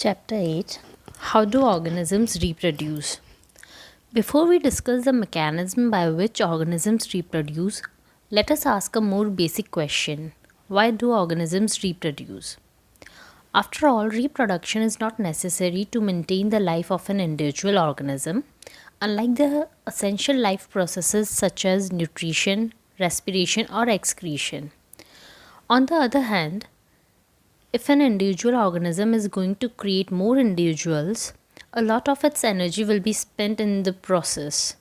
Chapter 8. How do organisms reproduce? Before we discuss the mechanism by which organisms reproduce, let us ask a more basic question. Why do organisms reproduce? After all, reproduction is not necessary to maintain the life of an individual organism, unlike the essential life processes such as nutrition, respiration, or excretion. On the other hand, if an individual organism is going to create more individuals, a lot of its energy will be spent in the process.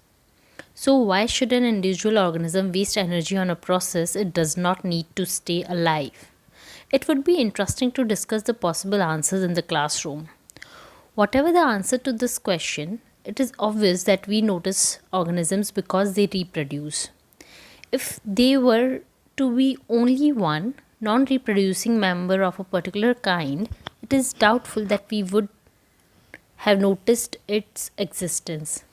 So, why should an individual organism waste energy on a process it does not need to stay alive? It would be interesting to discuss the possible answers in the classroom. Whatever the answer to this question, it is obvious that we notice organisms because they reproduce. If they were to be only one non reproducing member of a particular kind, it is doubtful that we would have noticed its existence.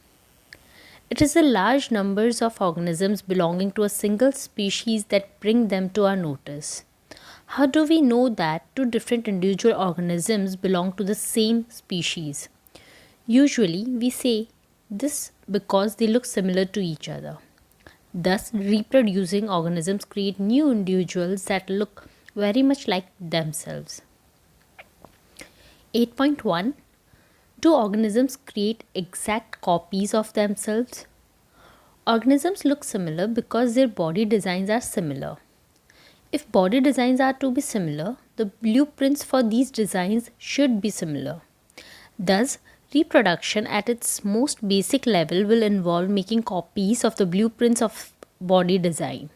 It is the large numbers of organisms belonging to a single species that bring them to our notice. How do we know that two different individual organisms belong to the same species? Usually, we say this because they look similar to each other. Thus, reproducing organisms create new individuals that look very much like themselves. 8.1. Do organisms create exact copies of themselves? Organisms look similar because their body designs are similar. If body designs are to be similar, the blueprints for these designs should be similar. Thus, reproduction at its most basic level will involve making copies of the blueprints of body design.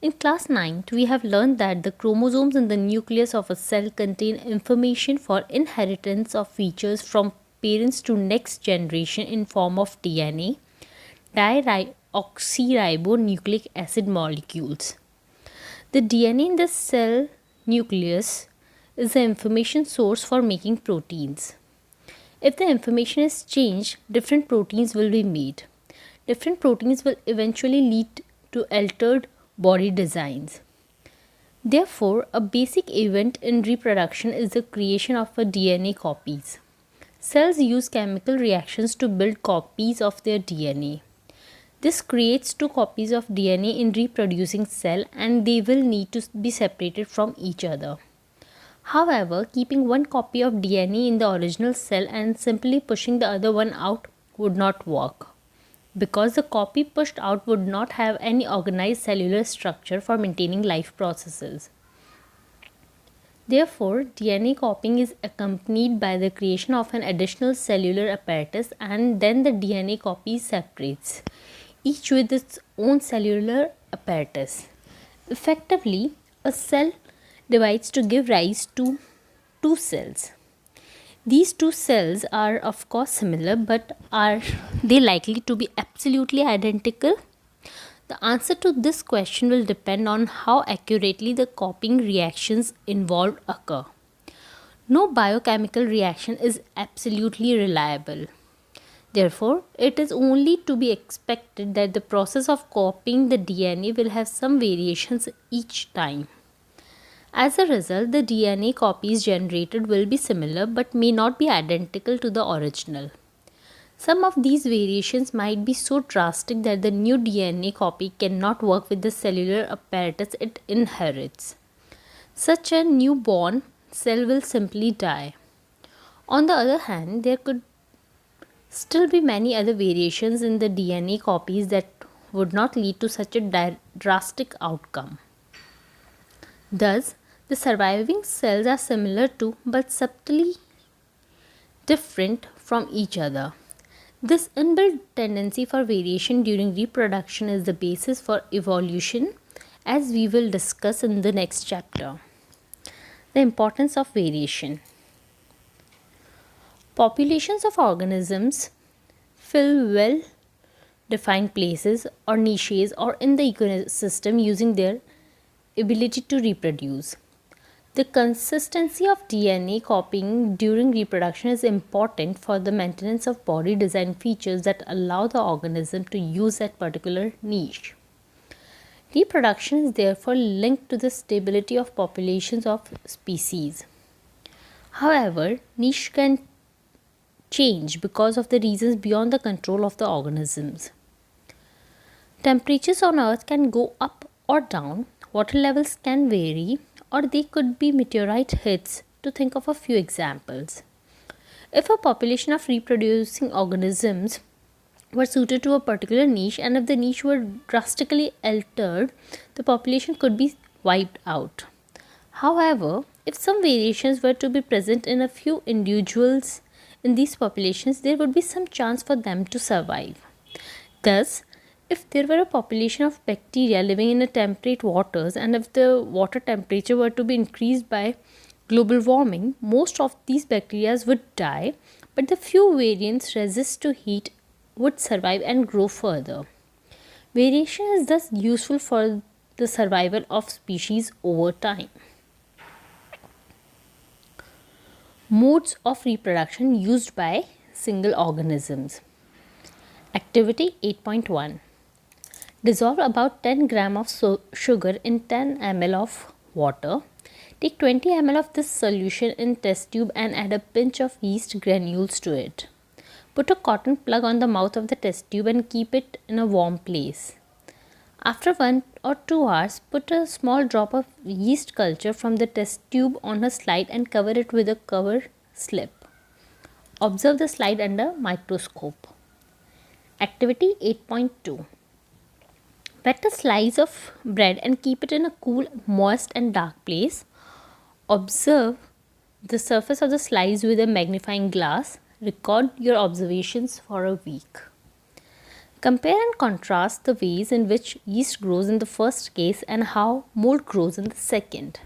In class 9th, we have learned that the chromosomes in the nucleus of a cell contain information for inheritance of features from parents to next generation in form of DNA, deoxyribonucleic acid molecules. The DNA in the cell nucleus is the information source for making proteins. If the information is changed, different proteins will be made. Different proteins will eventually lead to altered body designs. Therefore, a basic event in reproduction is the creation of a DNA copies. Cells use chemical reactions to build copies of their DNA. This creates two copies of DNA in reproducing cell and they will need to be separated from each other. However, keeping one copy of DNA in the original cell and simply pushing the other one out would not work, because the copy pushed out would not have any organized cellular structure for maintaining life processes. Therefore, DNA copying is accompanied by the creation of an additional cellular apparatus and then the DNA copy separates, each with its own cellular apparatus. Effectively, a cell divides to give rise to two cells. These two cells are of course similar, but are they likely to be absolutely identical? The answer to this question will depend on how accurately the copying reactions involved occur. No biochemical reaction is absolutely reliable. Therefore, it is only to be expected that the process of copying the DNA will have some variations each time. As a result, the DNA copies generated will be similar but may not be identical to the original. Some of these variations might be so drastic that the new DNA copy cannot work with the cellular apparatus it inherits. Such a newborn cell will simply die. On the other hand, there could still be many other variations in the DNA copies that would not lead to such a drastic outcome. Thus, the surviving cells are similar to but subtly different from each other. This inbuilt tendency for variation during reproduction is the basis for evolution, as we will discuss in the next chapter. The importance of variation. Populations of organisms fill well defined places or niches or in the ecosystem using their ability to reproduce. The consistency of DNA copying during reproduction is important for the maintenance of body design features that allow the organism to use that particular niche. Reproduction is therefore linked to the stability of populations of species. However, niche can change because of the reasons beyond the control of the organisms. Temperatures on Earth can go up or down, water levels can vary, or they could be meteorite hits, to think of a few examples. If a population of reproducing organisms were suited to a particular niche, and if the niche were drastically altered, the population could be wiped out. However, if some variations were to be present in a few individuals in these populations, there would be some chance for them to survive. Thus, if there were a population of bacteria living in a temperate waters, and if the water temperature were to be increased by global warming, most of these bacteria would die, but the few variants resist to heat would survive and grow further. Variation is thus useful for the survival of species over time. Modes of reproduction used by single organisms. Activity 8.1. Dissolve about 10 gram of sugar in 10 ml of water. Take 20 ml of this solution in test tube and add a pinch of yeast granules to it. Put a cotton plug on the mouth of the test tube and keep it in a warm place. After 1 or 2 hours, put a small drop of yeast culture from the test tube on a slide and cover it with a cover slip. Observe the slide under microscope. Activity 8.2. Wet a slice of bread and keep it in a cool, moist and dark place. Observe the surface of the slice with a magnifying glass. Record your observations for a week. Compare and contrast the ways in which yeast grows in the first case and how mold grows in the second.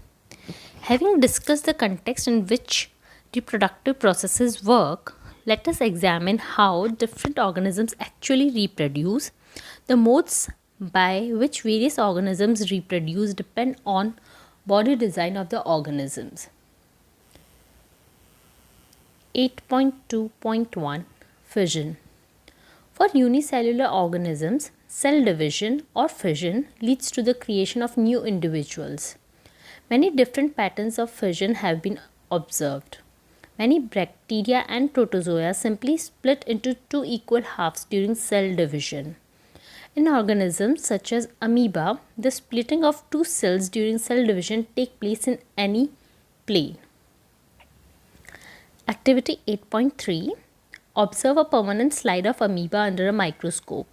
Having discussed the context in which reproductive processes work, let us examine how different organisms actually reproduce. The modes by which various organisms reproduce depend on body design of the organisms. 8.2.1 Fission. For unicellular organisms, cell division or fission leads to the creation of new individuals. Many different patterns of fission have been observed. Many bacteria and protozoa simply split into two equal halves during cell division. In organisms such as amoeba, the splitting of two cells during cell division takes place in any plane. Activity 8.3. Observe a permanent slide of amoeba under a microscope.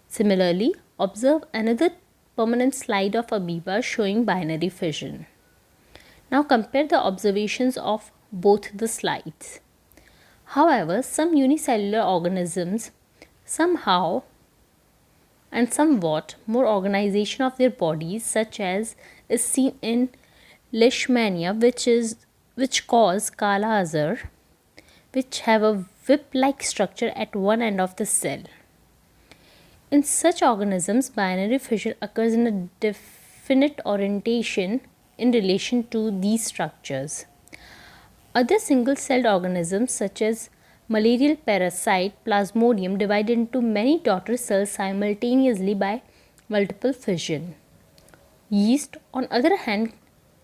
Similarly, observe another permanent slide of amoeba showing binary fission. Now compare the observations of both the slides. However, some unicellular organisms somehow and somewhat more organization of their bodies, such as is seen in Leishmania, which cause Kala Azar, which have a whip-like structure at one end of the cell. In such organisms, binary fission occurs in a definite orientation in relation to these structures. Other single-celled organisms such as malarial parasite Plasmodium divide into many daughter cells simultaneously by multiple fission. Yeast, on other hand,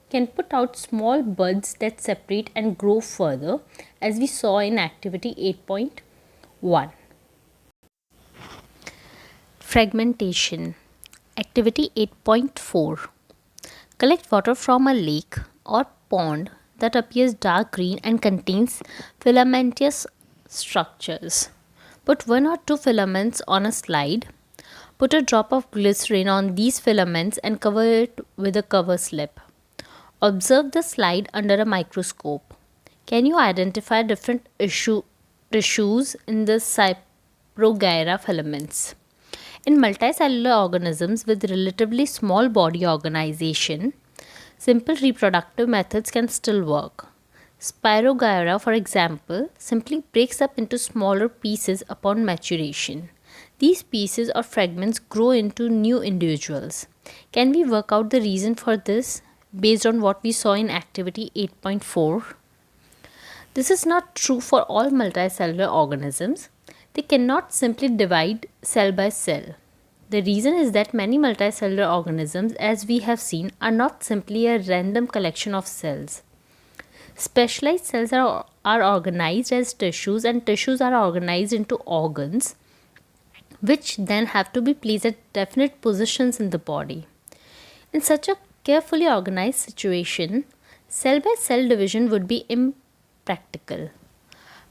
can put out small buds that separate and grow further, as we saw in activity 8.1. Fragmentation. Activity 8.4. Collect water from a lake or pond that appears dark green and contains filamentous structures. Put 1 or 2 filaments on a slide. Put a drop of glycerin on these filaments and cover it with a cover slip. Observe the slide under a microscope. Can you identify different tissues in the Cyprogyra filaments? In multicellular organisms with relatively small body organization, simple reproductive methods can still work. Spirogyra, for example, simply breaks up into smaller pieces upon maturation. These pieces or fragments grow into new individuals. Can we work out the reason for this based on what we saw in activity 8.4? This is not true for all multicellular organisms. They cannot simply divide cell by cell. The reason is that many multicellular organisms, as we have seen, are not simply a random collection of cells. Specialized cells are organized as tissues, and tissues are organized into organs, which then have to be placed at definite positions in the body. In such a carefully organized situation, cell by cell division would be impractical.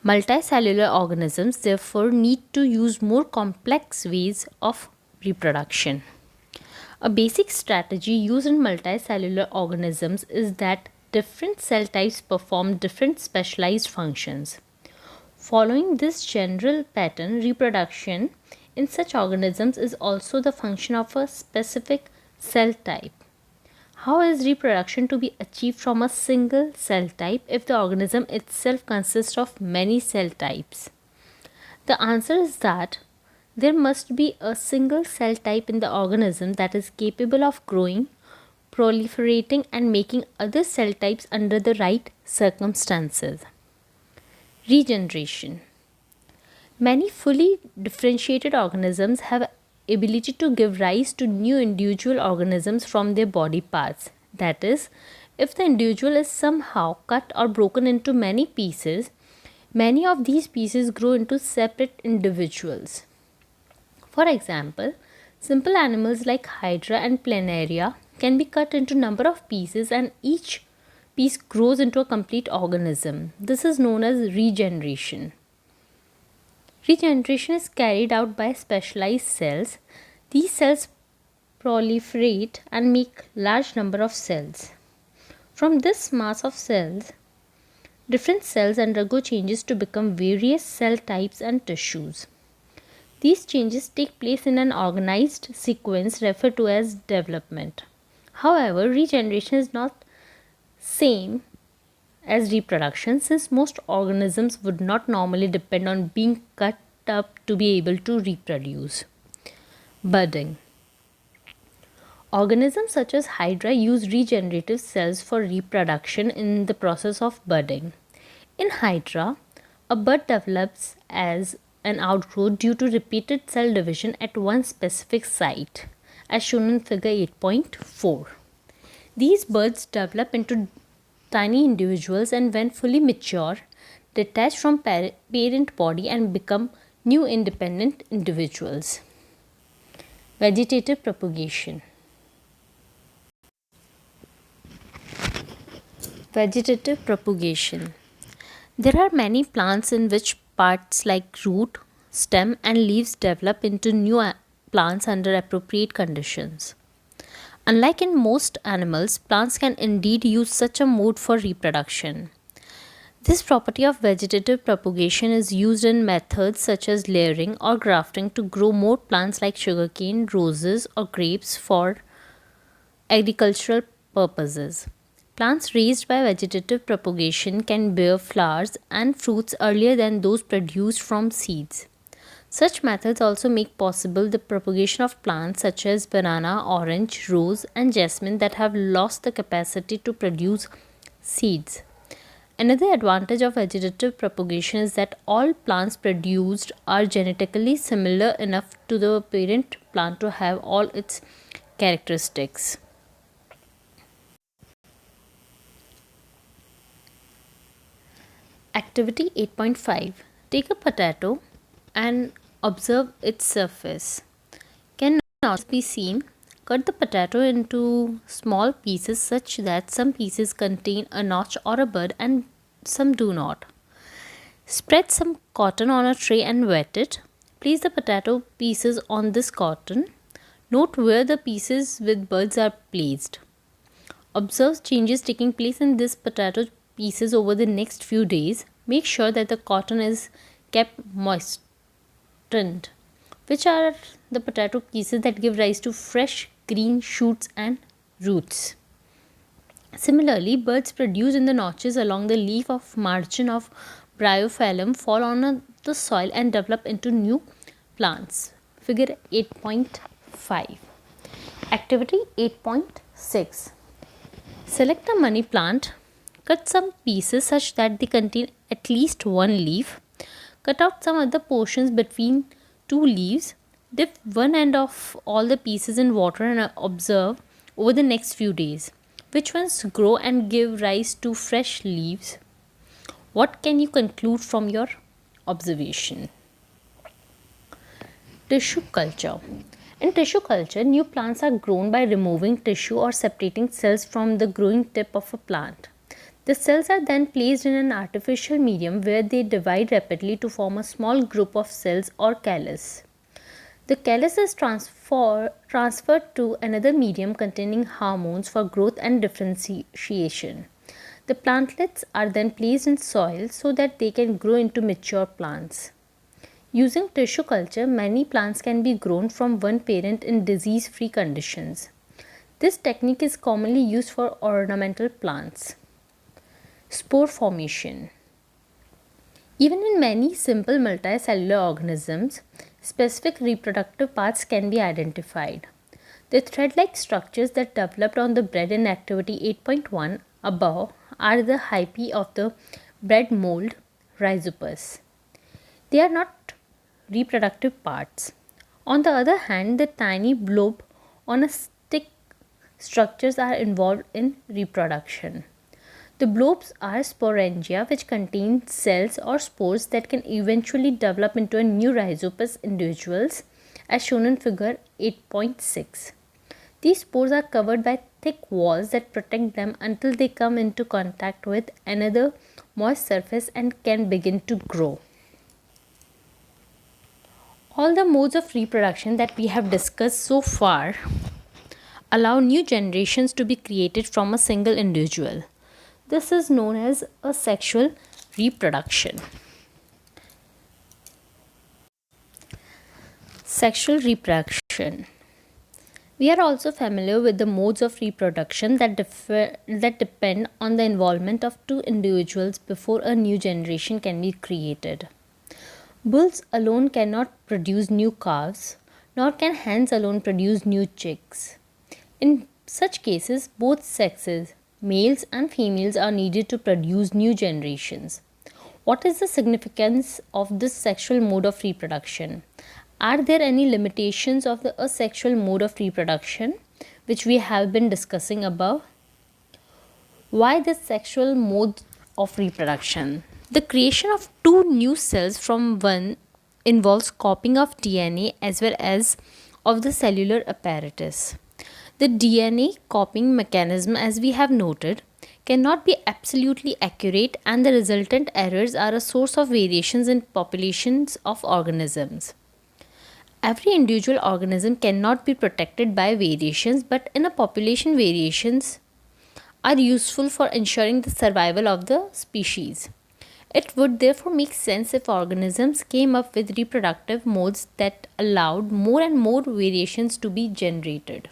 Multicellular organisms therefore need to use more complex ways of reproduction. A basic strategy used in multicellular organisms is that different cell types perform different specialized functions. Following this general pattern, reproduction in such organisms is also the function of a specific cell type. How is reproduction to be achieved from a single cell type if the organism itself consists of many cell types? The answer is that there must be a single cell type in the organism that is capable of growing, proliferating, and making other cell types under the right circumstances. Regeneration. Many fully differentiated organisms have ability to give rise to new individual organisms from their body parts. That is, if the individual is somehow cut or broken into many pieces, many of these pieces grow into separate individuals. For example, simple animals like Hydra and Planaria can be cut into number of pieces, and each piece grows into a complete organism. This is known as regeneration. Regeneration is carried out by specialized cells. These cells proliferate and make large number of cells. From this mass of cells, different cells undergo changes to become various cell types and tissues. These changes take place in an organized sequence referred to as development. However, regeneration is not same as reproduction, since most organisms would not normally depend on being cut up to be able to reproduce. Budding. Organisms such as Hydra use regenerative cells for reproduction in the process of budding. In Hydra, a bud develops as an outgrowth due to repeated cell division at one specific site, as shown in figure 8.4. These buds develop into tiny individuals and, when fully mature, detach from parent body and become new independent individuals. Vegetative propagation. Vegetative propagation. There are many plants in which parts like root, stem, and leaves develop into new plants under appropriate conditions. Unlike in most animals, plants can indeed use such a mode for reproduction. This property of vegetative propagation is used in methods such as layering or grafting to grow more plants like sugarcane, roses, or grapes for agricultural purposes. Plants raised by vegetative propagation can bear flowers and fruits earlier than those produced from seeds. Such methods also make possible the propagation of plants such as banana, orange, rose, and jasmine that have lost the capacity to produce seeds. Another advantage of vegetative propagation is that all plants produced are genetically similar enough to the parent plant to have all its characteristics. Activity 8.5. Take a potato and observe its surface. Can not be seen. Cut the potato into small pieces such that some pieces contain a notch or a bud and some do not. Spread some cotton on a tray and wet it. Place the potato pieces on this cotton. Note where the pieces with buds are placed. Observe changes taking place in this potato pieces over the next few days. Make sure that the cotton is kept moistened, which are the potato pieces that give rise to fresh green shoots and roots. Similarly, buds produced in the notches along the leaf of margin of bryophyllum fall on the soil and develop into new plants. Figure 8.5. Activity 8.6. Select a money plant. Cut some pieces such that they contain at least one leaf. Cut out some other portions between two leaves. Dip one end of all the pieces in water and observe over the next few days. Which ones grow and give rise to fresh leaves? What can you conclude from your observation? Tissue culture. In tissue culture, new plants are grown by removing tissue or separating cells from the growing tip of a plant. The cells are then placed in an artificial medium where they divide rapidly to form a small group of cells or callus. The callus is transferred to another medium containing hormones for growth and differentiation. The plantlets are then placed in soil so that they can grow into mature plants. Using tissue culture, many plants can be grown from one parent in disease-free conditions. This technique is commonly used for ornamental plants. Spore formation. Even in many simple multicellular organisms, specific reproductive paths can be identified. The thread-like structures that developed on the bread in activity 8.1 above are the hyphae of the bread mold Rhizopus. They are not reproductive parts. On the other hand, the tiny blob on a stick structures are involved in reproduction. The blobs are sporangia, which contain cells or spores that can eventually develop into a new Rhizopus individuals, as shown in figure 8.6. These spores are covered by thick walls that protect them until they come into contact with another moist surface and can begin to grow. All the modes of reproduction that we have discussed so far allow new generations to be created from a single individual. This is known as asexual reproduction. Sexual reproduction. We are also familiar with the modes of reproduction that depend on the involvement of two individuals before a new generation can be created. Bulls alone cannot produce new calves, nor can hens alone produce new chicks. In such cases, both sexes, males and females, are needed to produce new generations. What is the significance of this sexual mode of reproduction? Are there any limitations of the asexual mode of reproduction, which we have been discussing above? Why this sexual mode of reproduction? The creation of two new cells from one involves copying of DNA as well as of the cellular apparatus. The DNA copying mechanism, as we have noted, cannot be absolutely accurate, and the resultant errors are a source of variations in populations of organisms. Every individual organism cannot be protected by variations, but in a population, variations are useful for ensuring the survival of the species. It would therefore make sense if organisms came up with reproductive modes that allowed more and more variations to be generated.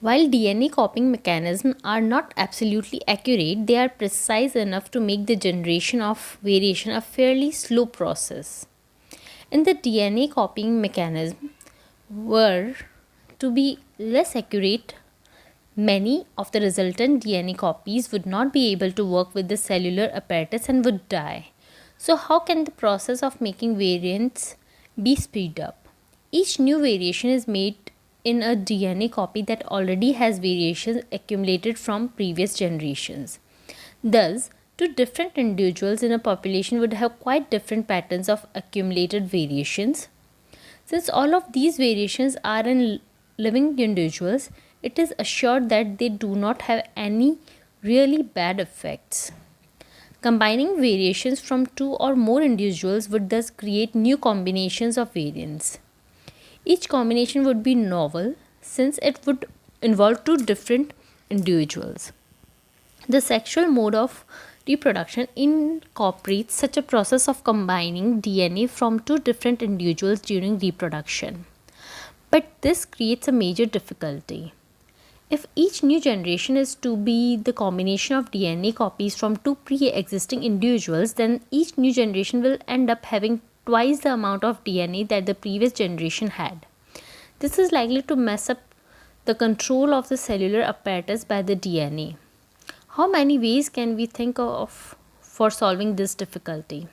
While DNA copying mechanisms are not absolutely accurate, they are precise enough to make the generation of variation a fairly slow process. In the DNA copying mechanism were to be less accurate, many of the resultant DNA copies would not be able to work with the cellular apparatus and would die. So how can the process of making variants be speeded up? Each new variation is made in a DNA copy that already has variations accumulated from previous generations. Thus, two different individuals in a population would have quite different patterns of accumulated variations. Since all of these variations are in living individuals, it is assured that they do not have any really bad effects. Combining variations from two or more individuals would thus create new combinations of variants. Each combination would be novel since it would involve two different individuals. The sexual mode of reproduction incorporates such a process of combining DNA from two different individuals during reproduction. But this creates a major difficulty. If each new generation is to be the combination of DNA copies from two pre-existing individuals, then each new generation will end up having twice the amount of DNA that the previous generation had. This is likely to mess up the control of the cellular apparatus by the DNA. How many ways can we think of for solving this difficulty?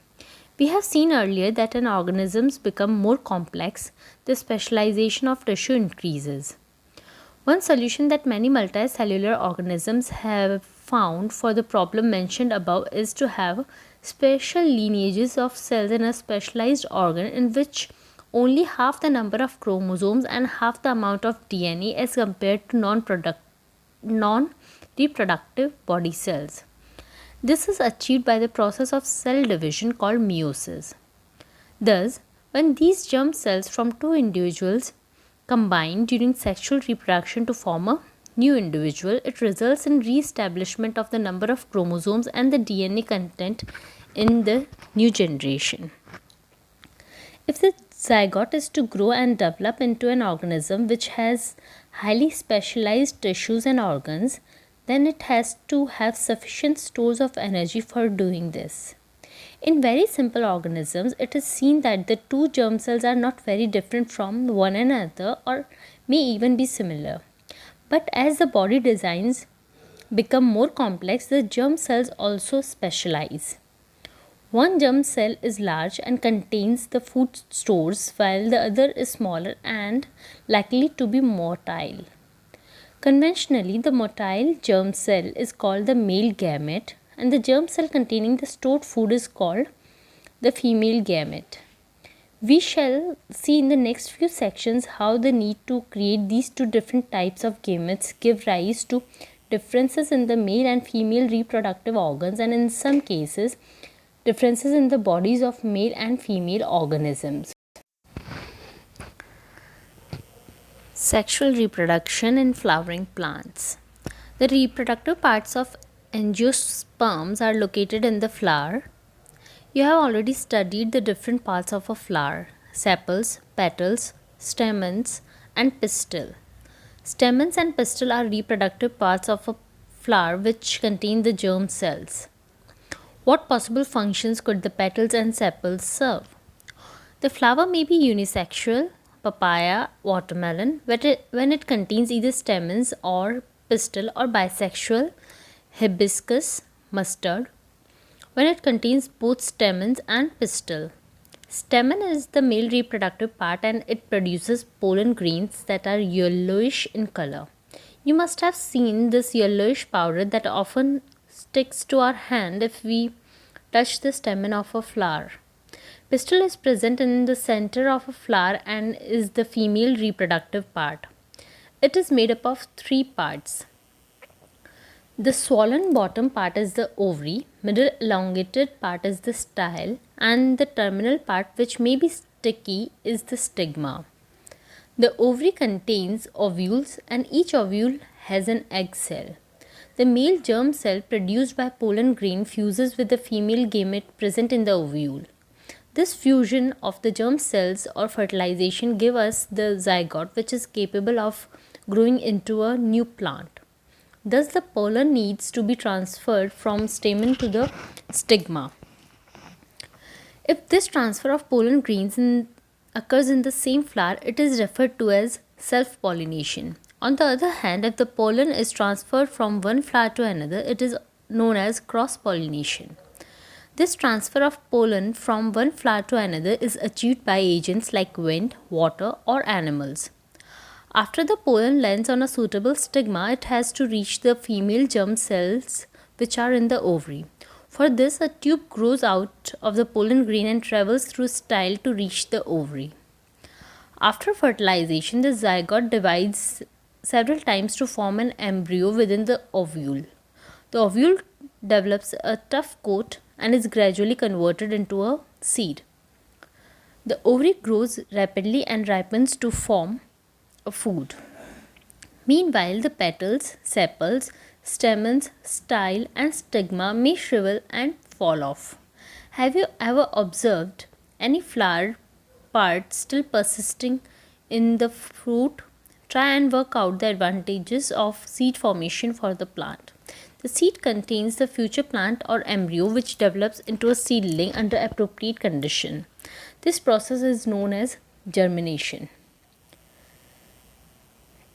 We have seen earlier that as organisms become more complex, the specialization of tissue increases. One solution that many multicellular organisms have found for the problem mentioned above is to have special lineages of cells in a specialized organ in which only half the number of chromosomes and half the amount of DNA as compared to non-reproductive body cells. This is achieved by the process of cell division called meiosis. Thus, when these germ cells from two individuals combine during sexual reproduction to form a new individual, it results in re-establishment of the number of chromosomes and the DNA content in the new generation. If the zygote is to grow and develop into an organism which has highly specialized tissues and organs, then it has to have sufficient stores of energy for doing this. In very simple organisms, it is seen that the two germ cells are not very different from one another or may even be similar. But as the body designs become more complex, the germ cells also specialize. One germ cell is large and contains the food stores, while the other is smaller and likely to be motile. Conventionally, the motile germ cell is called the male gamete, and the germ cell containing the stored food is called the female gamete. We shall see in the next few sections how the need to create these two different types of gametes give rise to differences in the male and female reproductive organs, and in some cases differences in the bodies of male and female organisms. Sexual reproduction in flowering plants. The reproductive parts of angiosperms are located in the flower. You have already studied the different parts of a flower: sepals, petals, stamens, and pistil. Stamens and pistil are reproductive parts of a flower which contain the germ cells. What possible functions could the petals and sepals serve? The flower may be unisexual, papaya, watermelon, when it contains either stamens or pistil, or bisexual, hibiscus, mustard, when it contains both stamens and pistil. Stamen is the male reproductive part and it produces pollen grains that are yellowish in color. You must have seen this yellowish powder that often sticks to our hand if we touch the stamen of a flower. Pistil is present in the center of a flower and is the female reproductive part. It is made up of three parts. The swollen bottom part is the ovary, middle elongated part is the style, and the terminal part, which may be sticky, is the stigma. The ovary contains ovules and each ovule has an egg cell. The male germ cell produced by pollen grain fuses with the female gamete present in the ovule. This fusion of the germ cells or fertilization give us the zygote, which is capable of growing into a new plant. Thus, the pollen needs to be transferred from stamen to the stigma. If this transfer of pollen grains occurs in the same flower, it is referred to as self-pollination. On the other hand, if the pollen is transferred from one flower to another, it is known as cross-pollination. This transfer of pollen from one flower to another is achieved by agents like wind, water, or animals. After the pollen lands on a suitable stigma, it has to reach the female germ cells which are in the ovary. For this, a tube grows out of the pollen grain and travels through style to reach the ovary. After fertilization, the zygote divides several times to form an embryo within the ovule. The ovule develops a tough coat and is gradually converted into a seed. The ovary grows rapidly and ripens to form a food. Meanwhile, the petals, sepals, stamens, style, and stigma may shrivel and fall off. Have you ever observed any flower part still persisting in the fruit? Try and work out the advantages of seed formation for the plant. The seed contains the future plant or embryo which develops into a seedling under appropriate condition. This process is known as germination.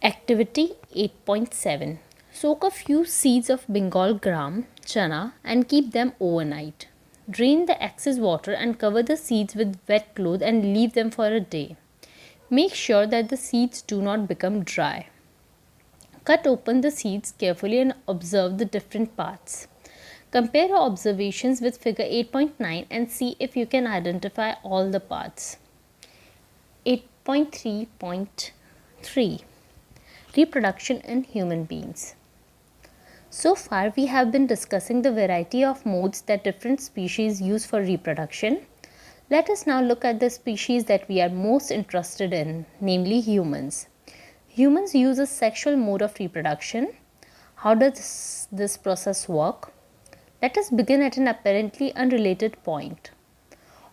Activity 8.7. Soak a few seeds of Bengal gram, chana, and keep them overnight. Drain the excess water and cover the seeds with wet cloth and leave them for a day. Make sure that the seeds do not become dry. Cut open the seeds carefully and observe the different parts. Compare your observations with figure 8.9 and see if you can identify all the parts. 8.3.3 Reproduction in human beings. So far, we have been discussing the variety of modes that different species use for reproduction. Let us now look at the species that we are most interested in, namely humans. Humans use a sexual mode of reproduction. How does this process work? Let us begin at an apparently unrelated point.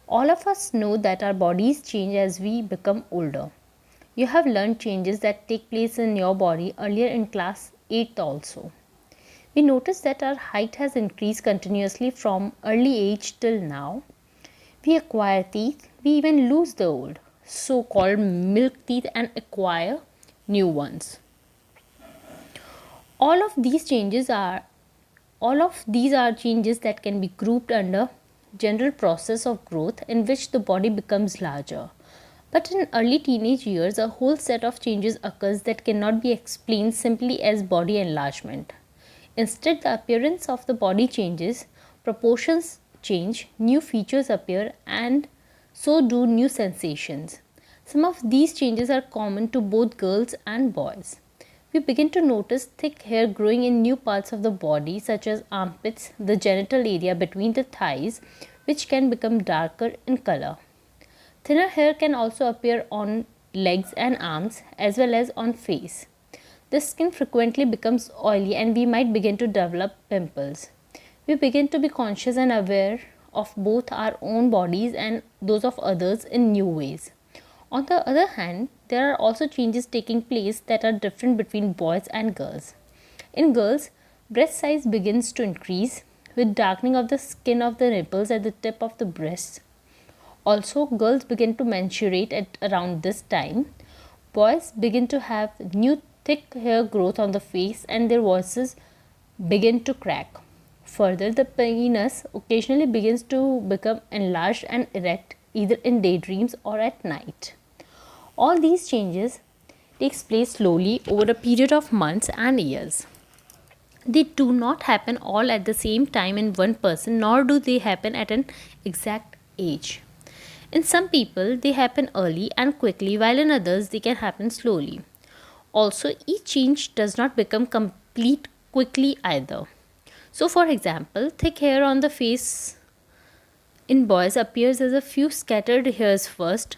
All of us know that our bodies change as we become older. You have learned changes that take place in your body earlier in class 8 also. We notice that our height has increased continuously from early age till now. We acquire teeth, we even lose the old, so called milk teeth, and acquire new ones. All of these are changes that can be grouped under general process of growth in which the body becomes larger. But in early teenage years, a whole set of changes occurs that cannot be explained simply as body enlargement. Instead, the appearance of the body changes, proportions change, new features appear, and so do new sensations. Some of these changes are common to both girls and boys. We begin to notice thick hair growing in new parts of the body, such as armpits, the genital area between the thighs, which can become darker in color. Thinner hair can also appear on legs and arms as well as on face. The skin frequently becomes oily and we might begin to develop pimples. We begin to be conscious and aware of both our own bodies and those of others in new ways. On the other hand, there are also changes taking place that are different between boys and girls. In girls, breast size begins to increase with darkening of the skin of the nipples at the tip of the breasts. Also, girls begin to menstruate at around this time. Boys begin to have new thick hair growth on the face and their voices begin to crack. Further, the penis occasionally begins to become enlarged and erect either in daydreams or at night. All these changes takes place slowly over a period of months and years. They do not happen all at the same time in one person, nor do they happen at an exact age. In some people, they happen early and quickly, while in others, they can happen slowly. Also, each change does not become complete quickly either. So, for example, thick hair on the face in boys appears as a few scattered hairs first,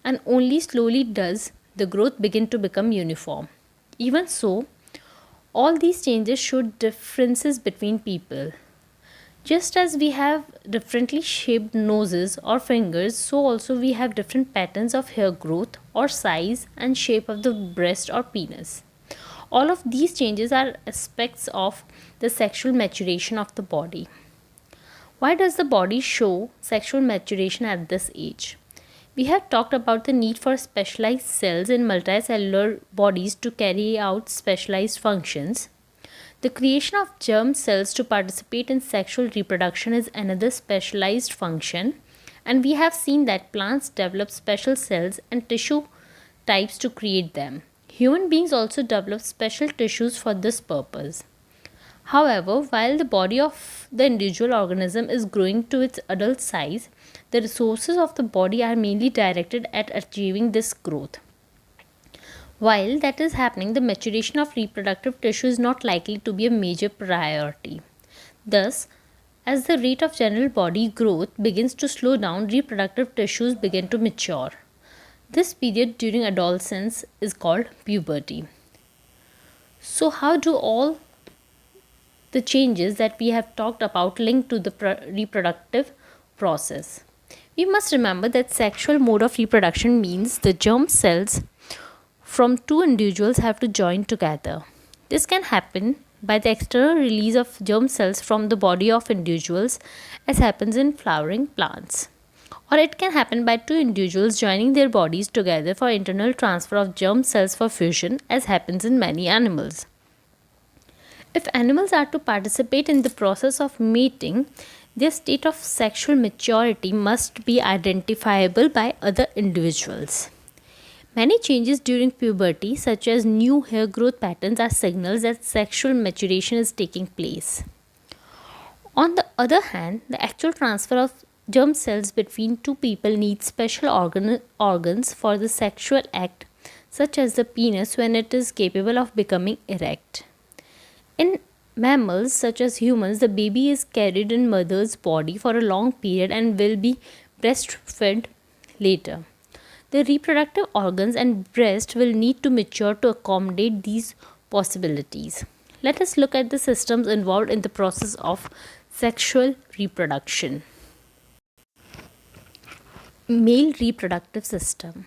and only slowly does the growth begin to become uniform. Even so, all these changes show differences between people. Just as we have differently shaped noses or fingers, so also we have different patterns of hair growth or size and shape of the breast or penis. All of these changes are aspects of the sexual maturation of the body. Why does the body show sexual maturation at this age? We have talked about the need for specialized cells in multicellular bodies to carry out specialized functions. The creation of germ cells to participate in sexual reproduction is another specialized function, and we have seen that plants develop special cells and tissue types to create them. Human beings also develop special tissues for this purpose. However, while the body of the individual organism is growing to its adult size, the resources of the body are mainly directed at achieving this growth. While that is happening, the maturation of reproductive tissue is not likely to be a major priority. Thus, as the rate of general body growth begins to slow down, reproductive tissues begin to mature. This period during adolescence is called puberty. So, how do all the changes that we have talked about link to the reproductive process? We must remember that sexual mode of reproduction means the germ cells from two individuals have to join together. This can happen by the external release of germ cells from the body of individuals, as happens in flowering plants. Or it can happen by two individuals joining their bodies together for internal transfer of germ cells for fusion, as happens in many animals. If animals are to participate in the process of mating, their state of sexual maturity must be identifiable by other individuals. Many changes during puberty, such as new hair growth patterns, are signals that sexual maturation is taking place. On the other hand, the actual transfer of germ cells between two people needs special organs for the sexual act, such as the penis when it is capable of becoming erect. In mammals, such as humans, the baby is carried in mother's body for a long period and will be breastfed later. The reproductive organs and breast will need to mature to accommodate these possibilities. Let us look at the systems involved in the process of sexual reproduction. Male reproductive system.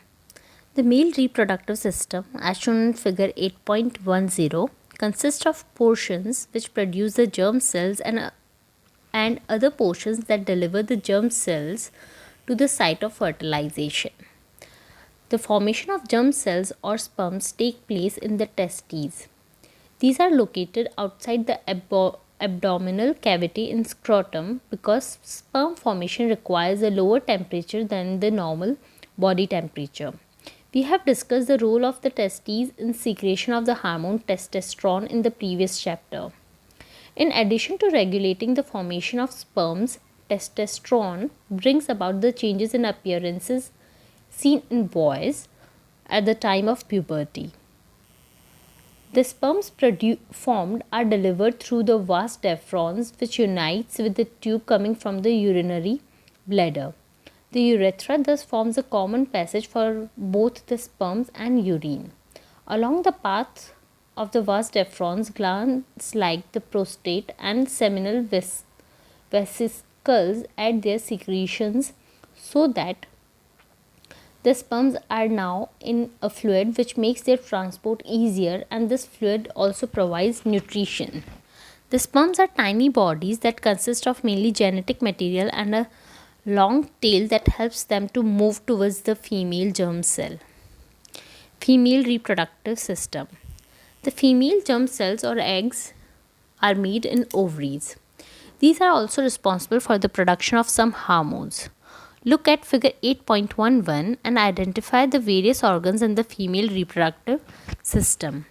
The male reproductive system, as shown in figure 8.10, consists of portions which produce the germ cells and other portions that deliver the germ cells to the site of fertilization. The formation of germ cells or sperms take place in the testes. These are located outside the abdominal cavity in scrotum because sperm formation requires a lower temperature than the normal body temperature. We have discussed the role of the testes in secretion of the hormone testosterone in the previous chapter. In addition to regulating the formation of sperms, testosterone brings about the changes in appearances seen in boys at the time of puberty. The sperms formed are delivered through the vas deferens, which unites with the tube coming from the urinary bladder. The urethra thus forms a common passage for both the sperms and urine. Along the path of the vas deferens, glands like the prostate and seminal vesicles add their secretions so that the sperms are now in a fluid which makes their transport easier, and this fluid also provides nutrition. The sperms are tiny bodies that consist of mainly genetic material and a long tail that helps them to move towards the female germ cell. Female reproductive system. The female germ cells or eggs are made in ovaries. These are also responsible for the production of some hormones. Look at figure 8.11 and identify the various organs in the female reproductive system.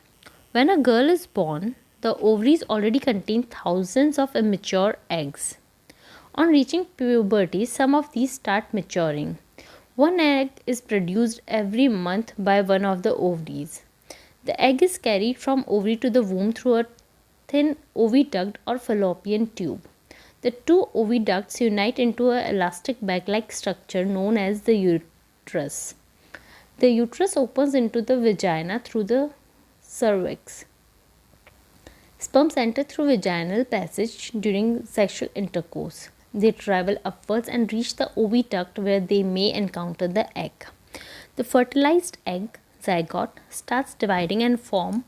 When a girl is born, the ovaries already contain thousands of immature eggs. On reaching puberty, some of these start maturing. One egg is produced every month by one of the ovaries. The egg is carried from ovary to the womb through a thin oviduct or fallopian tube. The two oviducts unite into an elastic bag-like structure known as the uterus. The uterus opens into the vagina through the cervix. Sperms enter through vaginal passage during sexual intercourse. They travel upwards and reach the oviduct where they may encounter the egg. The fertilized egg, zygote, starts dividing and form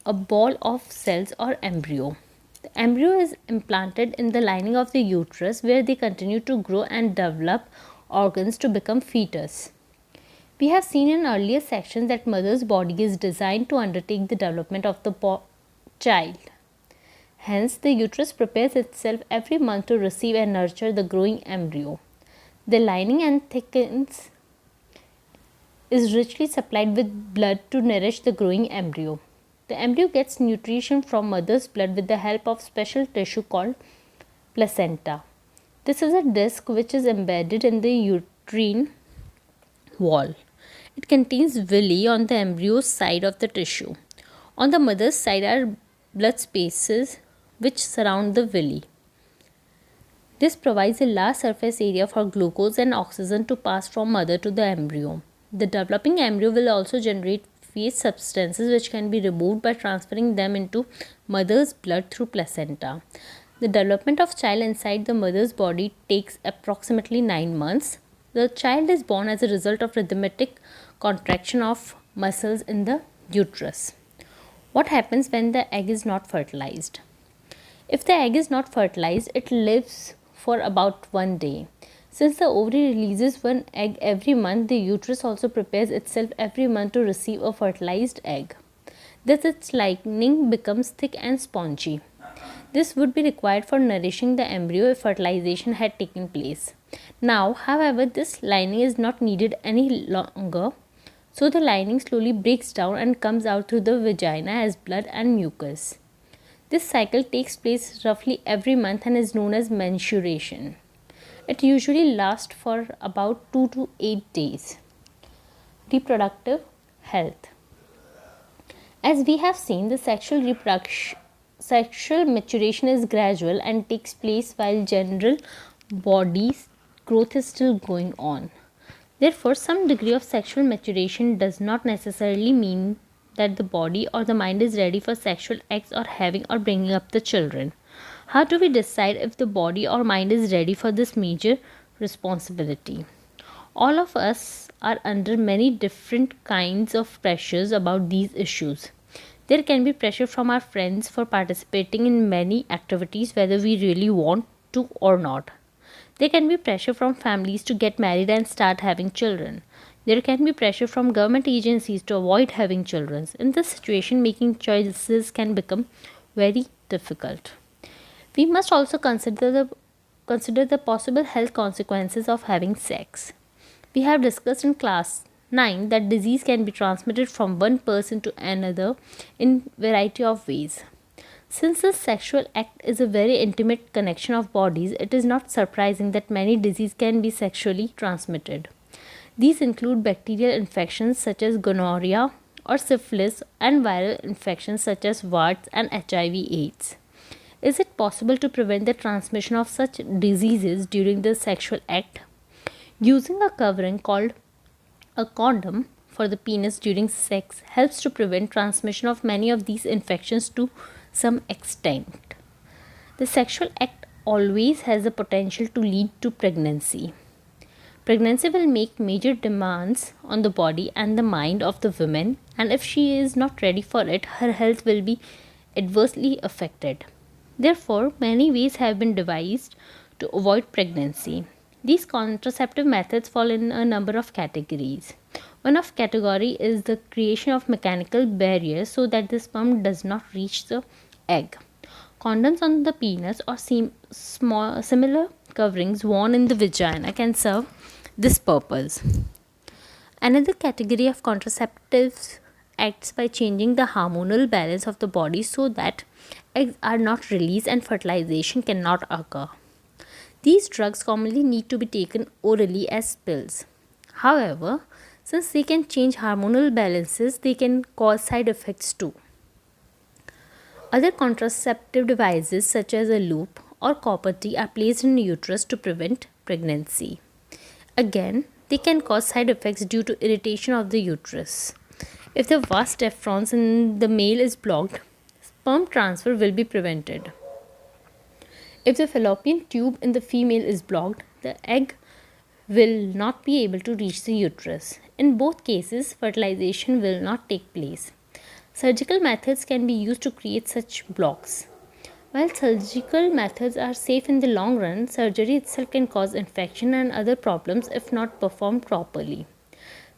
a ball of cells or embryo. The embryo is implanted in the lining of the uterus where they continue to grow and develop organs to become fetus. We have seen in earlier sections that mother's body is designed to undertake the development of the child. Hence, the uterus prepares itself every month to receive and nurture the growing embryo. The lining and thickens is richly supplied with blood to nourish the growing embryo. The embryo gets nutrition from mother's blood with the help of special tissue called placenta. This is a disc which is embedded in the uterine wall. It contains villi on the embryo's side of the tissue. On the mother's side are blood spaces which surround the villi. This provides a large surface area for glucose and oxygen to pass from mother to the embryo. The developing embryo will also generate waste substances which can be removed by transferring them into mother's blood through placenta. The development of child inside the mother's body takes approximately 9 months. The child is born as a result of rhythmic contraction of muscles in the uterus. What happens when the egg is not fertilized? If the egg is not fertilized, it lives for about 1 day. Since the ovary releases one egg every month, the uterus also prepares itself every month to receive a fertilized egg. Thus, its lining becomes thick and spongy. This would be required for nourishing the embryo if fertilization had taken place. Now, however, this lining is not needed any longer, So the lining slowly breaks down and comes out through the vagina as blood and mucus. This cycle takes place roughly every month and is known as menstruation. It usually lasts for about 2 to 8 days. Reproductive health. As we have seen, the sexual maturation is gradual and takes place while general body growth is still going on. Therefore, some degree of sexual maturation does not necessarily mean that the body or the mind is ready for sexual acts or having or bringing up the children. How do we decide if the body or mind is ready for this major responsibility? All of us are under many different kinds of pressures about these issues. There can be pressure from our friends for participating in many activities whether we really want to or not. There can be pressure from families to get married and start having children. There can be pressure from government agencies to avoid having children. In this situation, making choices can become very difficult. We must also consider the possible health consequences of having sex. We have discussed in class 9 that disease can be transmitted from one person to another in variety of ways. Since the sexual act is a very intimate connection of bodies, it is not surprising that many diseases can be sexually transmitted. These include bacterial infections such as gonorrhea or syphilis and viral infections such as warts and HIV/AIDS. Is it possible to prevent the transmission of such diseases during the sexual act? Using a covering called a condom for the penis during sex helps to prevent transmission of many of these infections to some extent. The sexual act always has the potential to lead to pregnancy. Pregnancy will make major demands on the body and the mind of the woman, and if she is not ready for it, her health will be adversely affected. Therefore, many ways have been devised to avoid pregnancy. These contraceptive methods fall in a number of categories. One of category is the creation of mechanical barriers so that the sperm does not reach the egg. Condoms on the penis or similar coverings worn in the vagina can serve this purpose. Another category of contraceptives acts by changing the hormonal balance of the body so that eggs are not released and fertilization cannot occur. These drugs commonly need to be taken orally as pills. However, since they can change hormonal balances, they can cause side effects too. Other contraceptive devices such as a loop or copper T are placed in the uterus to prevent pregnancy. Again, they can cause side effects due to irritation of the uterus. If the vas deferens in the male is blocked, sperm transfer will be prevented. If the fallopian tube in the female is blocked, the egg will not be able to reach the uterus. In both cases, fertilization will not take place. Surgical methods can be used to create such blocks. While surgical methods are safe in the long run, surgery itself can cause infection and other problems if not performed properly.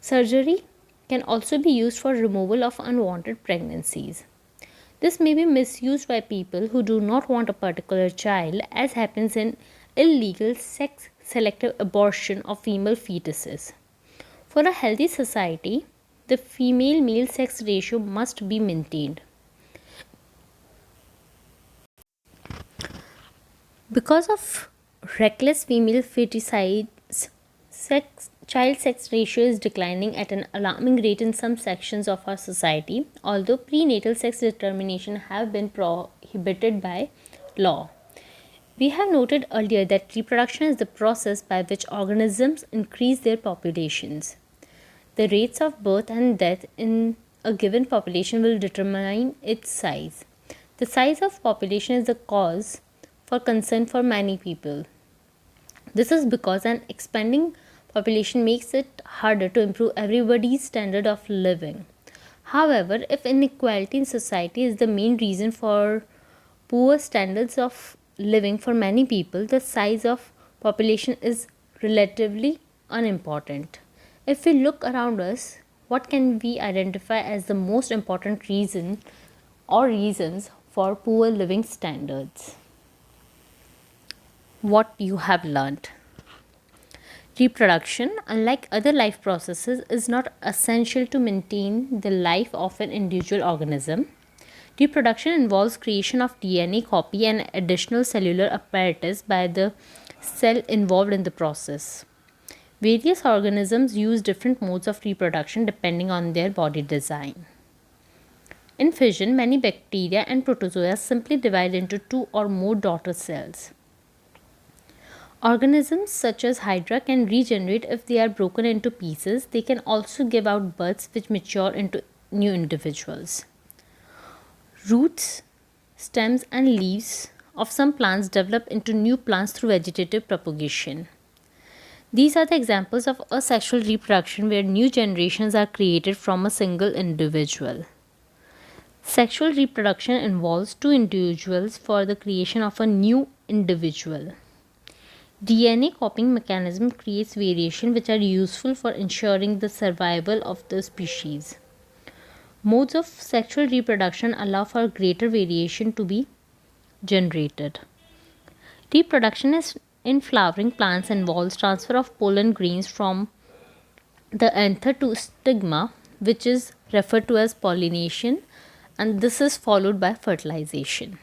Surgery can also be used for removal of unwanted pregnancies. This may be misused by people who do not want a particular child, as happens in illegal sex selective abortion of female fetuses. For a healthy society, the female male sex ratio must be maintained. Because of reckless female feticides, child sex ratio is declining at an alarming rate in some sections of our society, although prenatal sex determination have been prohibited by law. We have noted earlier that reproduction is the process by which organisms increase their populations. The rates of birth and death in a given population will determine its size. The size of population is the cause for concern for many people. This is because an expanding population makes it harder to improve everybody's standard of living. However, if inequality in society is the main reason for poor standards of living for many people, the size of population is relatively unimportant. If we look around us, what can we identify as the most important reason or reasons for poor living standards? What you have learned. Reproduction, unlike other life processes, is not essential to maintain the life of an individual organism. Reproduction involves creation of DNA copy and additional cellular apparatus by the cell involved in the process. Various organisms use different modes of reproduction depending on their body design. In fission, many bacteria and protozoa simply divide into two or more daughter cells. Organisms such as Hydra can regenerate if they are broken into pieces. They can also give out buds which mature into new individuals. Roots, stems, and leaves of some plants develop into new plants through vegetative propagation. These are the examples of asexual reproduction where new generations are created from a single individual. Sexual reproduction involves two individuals for the creation of a new individual. DNA copying mechanism creates variation which are useful for ensuring the survival of the species. Modes of sexual reproduction allow for greater variation to be generated. Reproduction in flowering plants involves transfer of pollen grains from the anther to stigma, which is referred to as pollination, and this is followed by fertilization.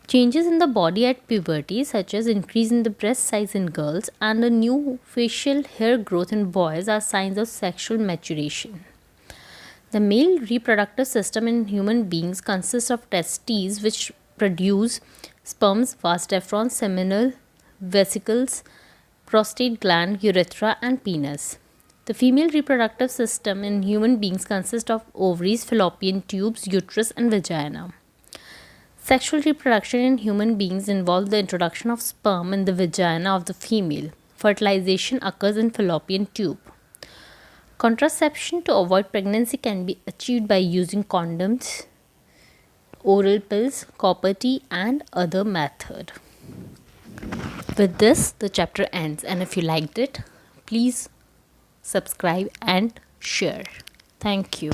Changes in the body at puberty, such as increase in the breast size in girls and a new facial hair growth in boys, are signs of sexual maturation. The male reproductive system in human beings consists of testes, which produce sperms, vas deferens, seminal vesicles, prostate gland, urethra, and penis. The female reproductive system in human beings consists of ovaries, fallopian tubes, uterus, and vagina. Sexual reproduction in human beings involves the introduction of sperm in the vagina of the female. Fertilization occurs in fallopian tube. Contraception to avoid pregnancy can be achieved by using condoms, oral pills, copper tea, and other method. With this, the chapter ends, and if you liked it, please subscribe and share. Thank you.